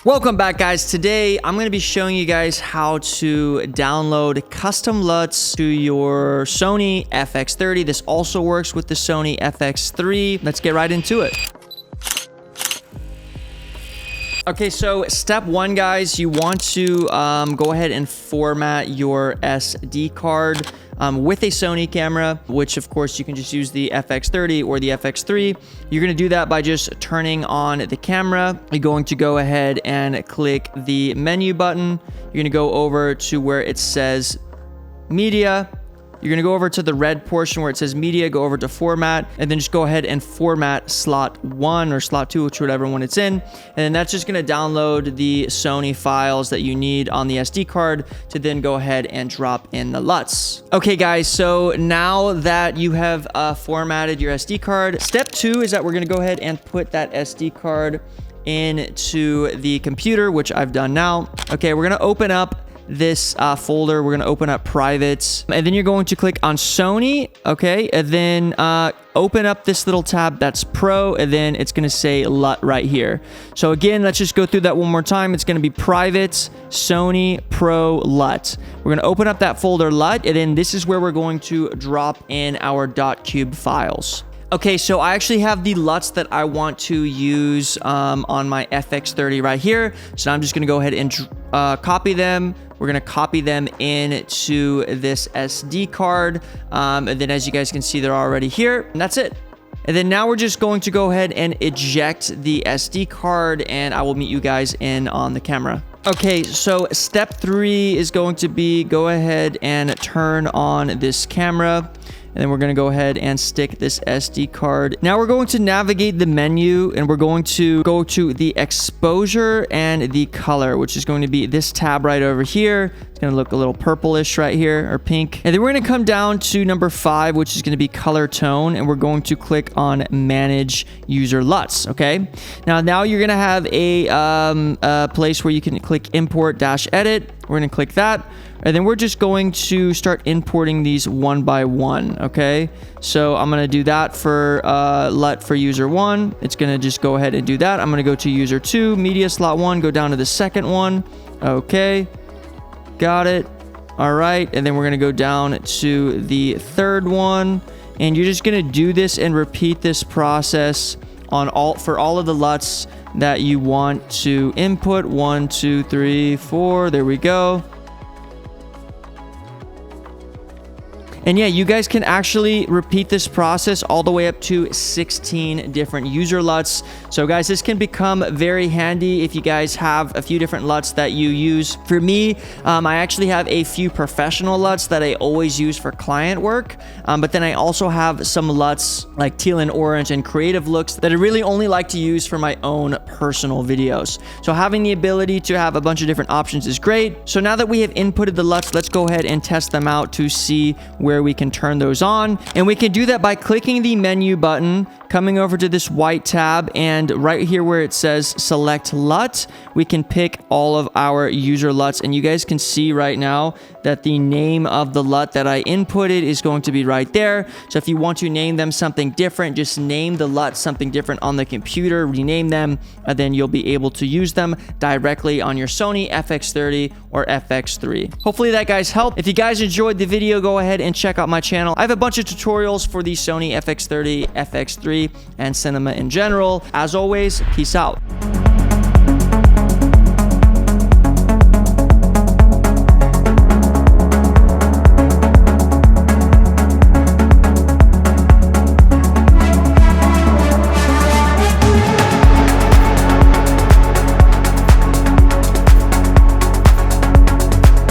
Welcome back, guys. Today I'm going to be showing you guys how to download custom LUTs to your Sony FX30. This also works with the Sony FX3. Let's get right into it. Okay, so step one, guys, you want to go ahead and format your SD card with a Sony camera, which of course you can just use the FX30 or the FX3. You're going to do that by just turning on the camera. You're going to go ahead and click the menu button. You're going to go over to where it says media. You're going to go over to the red portion where it says media, go over to format, and then just go ahead and format slot 1 or slot 2, whichever one it's in. And then that's just going to download the Sony files that you need on the SD card to then go ahead and drop in the LUTs. Okay, guys, so now that you have formatted your SD card, step 2 is that we're going to go ahead and put that SD card into the computer, which I've done now. Okay, we're going to open up this folder. We're going to open up privates, and then you're going to click on Sony. Okay, and then open up this little tab that's Pro, and then it's going to say LUT right here. So again, let's just go through that one more time. It's going to be privates, Sony, Pro, LUT. We're going to open up that folder LUT, and then this is where we're going to drop in our .cube files. Okay, so I actually have the LUTs that I want to use on my FX30 right here. So I'm just going to go ahead and copy them. We're going to copy them into this SD card. And then as you guys can see, they're already here. And that's it. And then now we're just going to go ahead and eject the SD card, and I will meet you guys in on the camera. Okay, so step 3 is going to be go ahead and turn on this camera. And then we're going to go ahead and stick this SD card. Now we're going to navigate the menu, and we're going to go to the exposure and the color, which is going to be this tab right over here. It's going to look a little purplish right here, or pink. And then we're going to come down to number 5, which is going to be color tone. And we're going to click on manage user LUTs. Okay. Now you're going to have a place where you can click import-edit. We're going to click that. And then we're just going to start importing these one by one, okay? So I'm going to do that for LUT for user 1. It's going to just go ahead and do that. I'm going to go to user 2, media slot 1, go down to the second one. Okay, got it. All right, and then we're going to go down to the third one. And you're just going to do this and repeat this process for all of the LUTs that you want to input. 1, 2, 3, 4, there we go. And yeah, you guys can actually repeat this process all the way up to 16 different user LUTs. So guys, this can become very handy if you guys have a few different LUTs that you use. For me, I actually have a few professional LUTs that I always use for client work. But then I also have some LUTs like teal and orange and creative looks that I really only like to use for my own personal videos. So having the ability to have a bunch of different options is great. So now that we have inputted the LUTs, let's go ahead and test them out to see where we can turn those on. And we can do that by clicking the menu button, coming over to this white tab, and right here where it says select LUT, we can pick all of our user LUTs. And you guys can see right now that the name of the LUT that I inputted is going to be right there. So if you want to name them something different, just name the LUT something different on the computer, rename them, and then you'll be able to use them directly on your Sony FX30 or FX3. Hopefully that guys helped. If you guys enjoyed the video, go ahead and check out my channel. I have a bunch of tutorials for the Sony FX30, FX3, and cinema in general. As always, peace out.